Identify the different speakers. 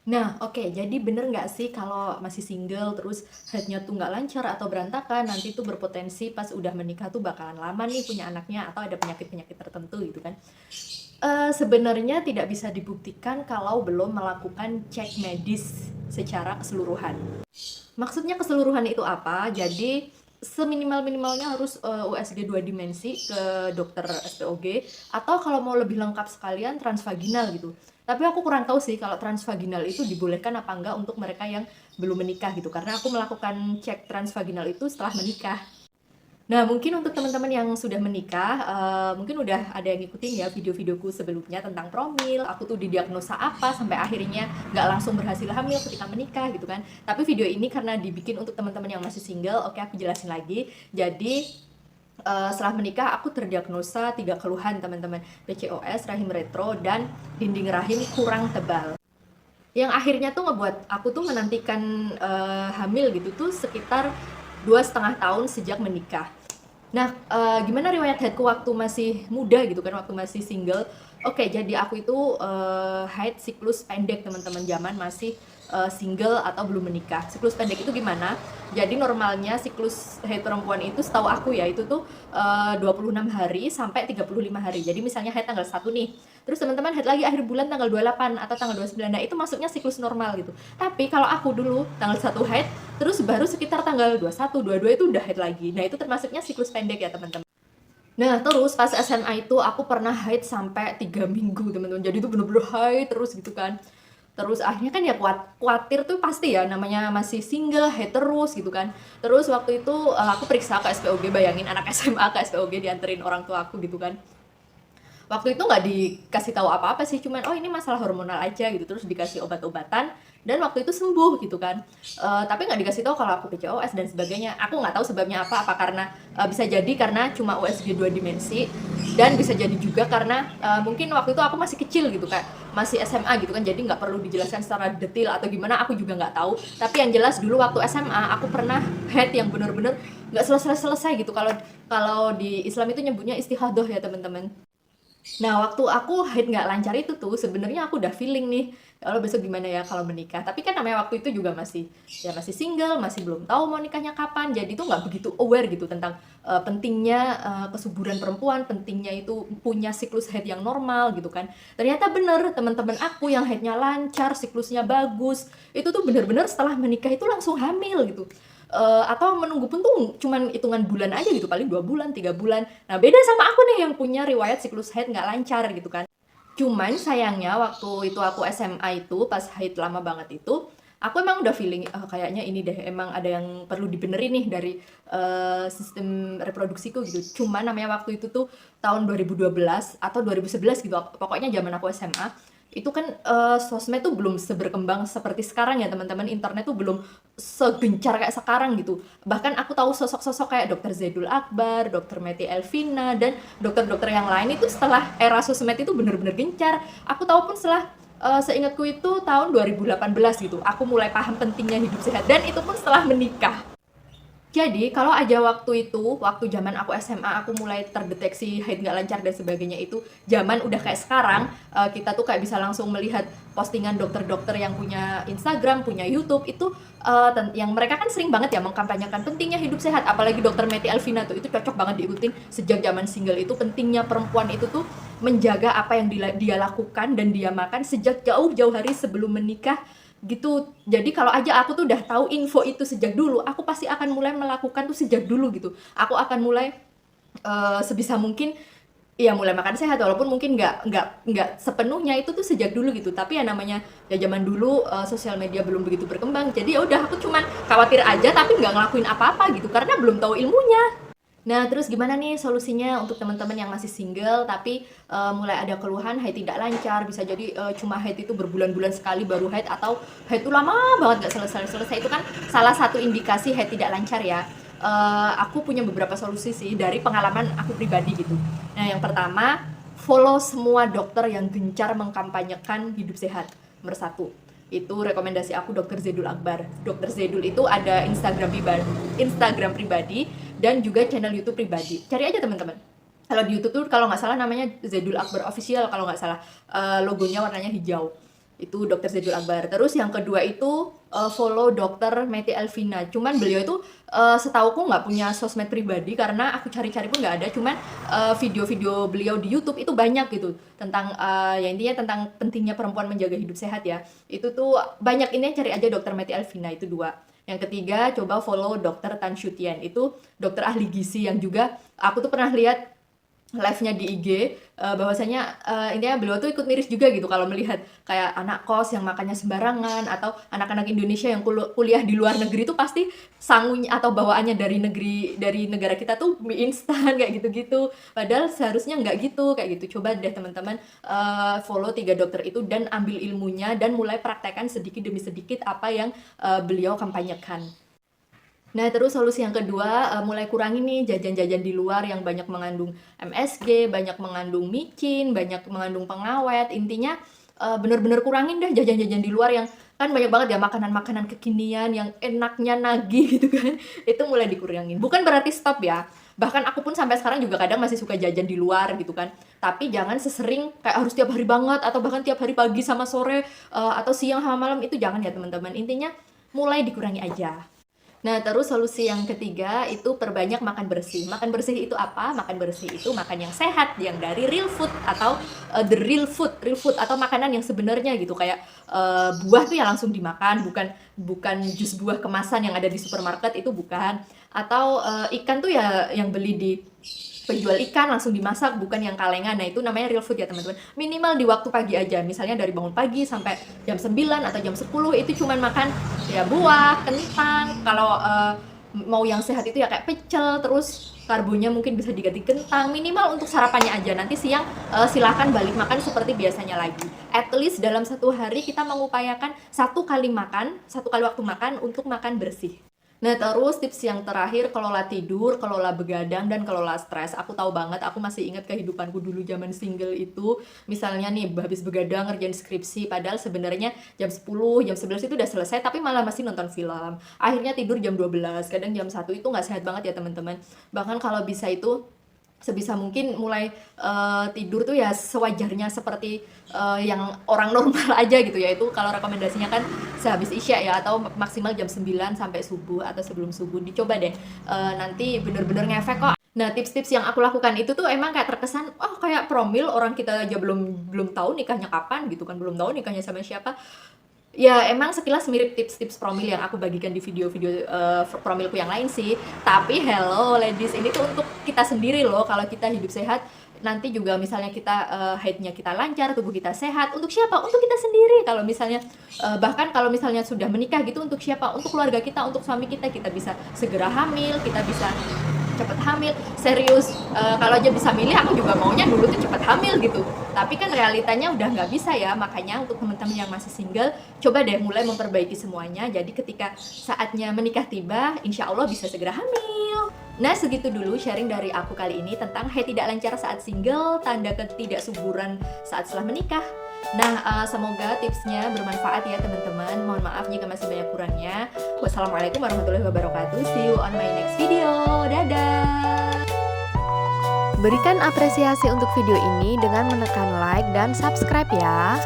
Speaker 1: Nah, oke, jadi bener nggak sih kalau masih single terus headnya tuh nggak lancar atau berantakan, nanti tuh berpotensi pas udah menikah tuh bakalan lama nih punya anaknya atau ada penyakit-penyakit tertentu gitu kan. Sebenarnya tidak bisa dibuktikan kalau belum melakukan cek medis secara keseluruhan. Maksudnya keseluruhan itu apa? Jadi seminimal-minimalnya harus USG 2 dimensi ke dokter SPOG atau kalau mau lebih lengkap sekalian transvaginal gitu. Tapi aku kurang tahu sih kalau transvaginal itu dibolehkan apa enggak untuk mereka yang belum menikah gitu. Karena aku melakukan cek transvaginal itu setelah menikah. Nah, mungkin untuk teman-teman yang sudah menikah, mungkin udah ada yang ngikutin ya video-videoku sebelumnya tentang promil, aku tuh didiagnosa apa, sampai akhirnya nggak langsung berhasil hamil ketika menikah gitu kan. Tapi video ini karena dibikin untuk teman-teman yang masih single, oke aku jelasin lagi. Jadi, setelah menikah aku terdiagnosa 3 keluhan teman-teman, PCOS, rahim retro, dan dinding rahim kurang tebal. Yang akhirnya tuh ngebuat aku tuh menantikan hamil gitu tuh sekitar 2,5 tahun sejak menikah. Nah, gimana riwayat haidku waktu masih muda gitu kan, waktu masih single. Oke, jadi aku itu haid siklus pendek teman-teman, zaman masih single atau belum menikah. Siklus pendek itu gimana? Jadi normalnya siklus haid perempuan itu setahu aku ya, itu tuh 26 hari sampai 35 hari. Jadi misalnya haid tanggal 1 nih, terus teman-teman haid lagi akhir bulan tanggal 28 atau tanggal 29. Nah, itu masuknya siklus normal gitu. Tapi kalau aku dulu tanggal 1 haid, terus baru sekitar tanggal 21, 22 itu udah haid lagi. Nah, itu termasuknya siklus pendek ya, teman-teman. Nah, terus pas SMA itu aku pernah haid sampai 3 minggu, teman-teman. Jadi itu bener-bener haid terus gitu kan. Terus akhirnya kan ya khawatir tuh pasti ya, namanya masih single, haid terus gitu kan. Terus waktu itu aku periksa ke SPOG, bayangin anak SMA ke SPOG dianterin orang tua aku gitu kan. Waktu itu nggak dikasih tahu apa-apa sih, cuman oh ini masalah hormonal aja gitu, terus dikasih obat-obatan dan waktu itu sembuh gitu kan. Tapi nggak dikasih tahu kalau aku PCOS dan sebagainya. Aku nggak tahu sebabnya apa karena bisa jadi karena cuma USG 2 dimensi, dan bisa jadi juga karena mungkin waktu itu aku masih kecil gitu kan, masih SMA gitu kan, jadi nggak perlu dijelaskan secara detail atau gimana, aku juga nggak tahu. Tapi yang jelas dulu waktu SMA aku pernah head yang bener-bener nggak selesai-selesai gitu. Kalau kalau di Islam itu nyebutnya istihadah ya teman-teman. Nah, waktu aku haid nggak lancar itu tuh, sebenarnya aku udah feeling nih, ya Allah besok gimana ya kalau menikah. Tapi kan namanya waktu itu juga masih, ya masih single, masih belum tahu mau nikahnya kapan. Jadi tuh nggak begitu aware gitu tentang pentingnya kesuburan perempuan, pentingnya itu punya siklus haid yang normal gitu kan. Ternyata bener, teman-teman aku yang haidnya lancar, siklusnya bagus, itu tuh bener-bener setelah menikah itu langsung hamil gitu. Atau menunggu pun tuh cuman hitungan bulan aja gitu, paling 2 bulan, 3 bulan. Nah, beda sama aku nih yang punya riwayat siklus haid nggak lancar gitu kan. Cuman sayangnya waktu itu aku SMA itu pas haid lama banget itu, aku emang udah feeling kayaknya ini deh emang ada yang perlu dibenerin nih dari sistem reproduksiku gitu. Cuman namanya waktu itu tuh tahun 2012 atau 2011 gitu, pokoknya zaman aku SMA itu kan sosmed tuh belum seberkembang seperti sekarang ya teman-teman, internet tuh belum segencar kayak sekarang gitu. Bahkan aku tahu sosok-sosok kayak Dokter Zaidul Akbar, Dokter Meti Elvina, dan dokter-dokter yang lain itu setelah era sosmed itu bener-bener gencar. Aku tahu pun setelah seingatku itu tahun 2018 gitu. Aku mulai paham pentingnya hidup sehat, dan itu pun setelah menikah. Jadi kalau aja waktu itu, waktu zaman aku SMA, aku mulai terdeteksi haid nggak lancar dan sebagainya itu, zaman udah kayak sekarang, kita tuh kayak bisa langsung melihat postingan dokter-dokter yang punya Instagram, punya YouTube, itu yang mereka kan sering banget ya mengkampanyekan pentingnya hidup sehat, apalagi dokter Meti Alvina tuh, itu cocok banget diikutin sejak zaman single itu, pentingnya perempuan itu tuh menjaga apa yang dia lakukan dan dia makan sejak jauh-jauh hari sebelum menikah gitu. Jadi kalau aja aku tuh udah tahu info itu sejak dulu, aku pasti akan mulai melakukan tuh sejak dulu gitu. Aku akan mulai sebisa mungkin ya mulai makan sehat, walaupun mungkin nggak sepenuhnya itu tuh sejak dulu gitu. Tapi ya namanya ya zaman dulu sosial media belum begitu berkembang. Jadi ya udah aku cuman khawatir aja tapi nggak ngelakuin apa-apa gitu karena belum tahu ilmunya. Nah, terus gimana nih solusinya untuk teman-teman yang masih single tapi mulai ada keluhan haid tidak lancar, bisa jadi cuma haid itu berbulan-bulan sekali baru haid, atau haid itu lama banget nggak selesai-selesai, itu kan salah satu indikasi haid tidak lancar ya. Aku punya beberapa solusi sih dari pengalaman aku pribadi gitu. Nah, yang pertama, follow semua dokter yang gencar mengkampanyekan hidup sehat. Nomor satu, itu rekomendasi aku Dokter Zedul Akbar. Dokter Zedul itu ada Instagram pribadi dan juga channel YouTube pribadi. Cari aja teman-teman. Kalau di YouTube tuh kalau nggak salah namanya Zedul Akbar Official, kalau nggak salah logonya warnanya hijau. itu Dokter Zaidul Akbar. Terus yang kedua itu follow Dokter Meti Elvina. Cuman beliau itu setauku nggak punya sosmed pribadi karena aku cari-cari pun nggak ada. Cuman video-video beliau di YouTube itu banyak gitu tentang ya intinya tentang pentingnya perempuan menjaga hidup sehat ya. Itu tuh banyak, ini cari aja Dokter Meti Elvina, itu 2. Yang ketiga coba follow Dokter Tan Shutian, itu dokter ahli gizi yang juga aku tuh pernah lihat live-nya di IG, bahwasanya intinya beliau tuh ikut miris juga gitu kalau melihat kayak anak kos yang makannya sembarangan, atau anak-anak Indonesia yang kuliah di luar negeri tuh pasti sangunya atau bawaannya dari negara kita tuh mie instan kayak gitu-gitu. Padahal seharusnya nggak gitu, kayak gitu. Coba deh teman-teman follow 3 dokter itu dan ambil ilmunya dan mulai praktekkan sedikit demi sedikit apa yang beliau kampanyekan. Nah, terus solusi yang kedua, mulai kurangi nih jajan-jajan di luar yang banyak mengandung MSG, banyak mengandung micin, banyak mengandung pengawet. Intinya bener-bener kurangin deh jajan-jajan di luar yang kan banyak banget ya makanan-makanan kekinian yang enaknya nagih gitu kan. Itu mulai dikurangin. Bukan berarti stop ya. Bahkan aku pun sampai sekarang juga kadang masih suka jajan di luar gitu kan. Tapi jangan sesering kayak harus tiap hari banget, atau bahkan tiap hari pagi sama sore, atau siang sama malam, itu jangan ya teman-teman. Intinya mulai dikurangi aja. Nah, terus solusi yang ketiga itu perbanyak makan bersih. Makan bersih itu apa? Makan bersih itu makan yang sehat, yang dari real food atau the real food atau makanan yang sebenarnya gitu, kayak buah tuh yang langsung dimakan, bukan jus buah kemasan yang ada di supermarket, itu bukan. Atau ikan tuh ya yang beli di penjual ikan langsung dimasak, bukan yang kalengan. Nah, itu namanya real food ya teman-teman. Minimal di waktu pagi aja, misalnya dari bangun pagi sampai jam 9 atau jam 10 itu cuman makan ya buah, kentang. Kalau mau yang sehat itu ya kayak pecel, terus karbonya mungkin bisa diganti kentang, minimal untuk sarapannya aja. Nanti siang silahkan balik makan seperti biasanya lagi. At least dalam 1 hari kita mengupayakan 1 kali waktu makan untuk makan bersih. Nah, terus tips yang terakhir, kelola tidur, kelola begadang, dan kelola stres. Aku tahu banget, aku masih ingat kehidupanku dulu zaman single itu. Misalnya nih, habis begadang ngerjain skripsi, padahal sebenarnya jam 10, jam 11 itu udah selesai, tapi malah masih nonton film. Akhirnya tidur jam 12, kadang jam 1, itu nggak sehat banget ya teman-teman. Bahkan kalau bisa itu sebisa mungkin mulai tidur tuh ya sewajarnya seperti yang orang normal aja gitu ya. Itu kalau rekomendasinya kan sehabis isya ya, atau maksimal jam 9 sampai subuh atau sebelum subuh. Dicoba deh, nanti bener-bener ngefek kok. Nah, tips-tips yang aku lakukan itu tuh emang kayak terkesan kayak promil, orang kita aja belum tahu nikahnya kapan gitu kan, belum tahu nikahnya sama siapa. Ya emang sekilas mirip tips-tips promil yang aku bagikan di video-video promilku yang lain sih. Tapi hello ladies, ini tuh untuk kita sendiri loh. Kalau kita hidup sehat, nanti juga misalnya kita haidnya kita lancar, tubuh kita sehat. Untuk siapa? Untuk kita sendiri. Kalau misalnya bahkan kalau misalnya sudah menikah gitu, untuk siapa? Untuk keluarga kita, untuk suami kita bisa segera hamil, kita bisa cepet hamil. Serius, kalau aja bisa milih, aku juga maunya dulu tuh cepet hamil gitu. Tapi kan realitanya udah nggak bisa ya. Makanya untuk teman-teman yang masih single, coba deh mulai memperbaiki semuanya. Jadi ketika saatnya menikah tiba, insya Allah bisa segera hamil. Nah, segitu dulu sharing dari aku kali ini tentang haid tidak lancar saat single, tanda ketidaksuburan saat setelah menikah. Nah, semoga tipsnya bermanfaat ya teman-teman. Mohon maaf jika masih banyak kurangnya. Wassalamualaikum warahmatullahi wabarakatuh. See you on my next video. Dadah!
Speaker 2: Berikan apresiasi untuk video ini dengan menekan like dan subscribe ya.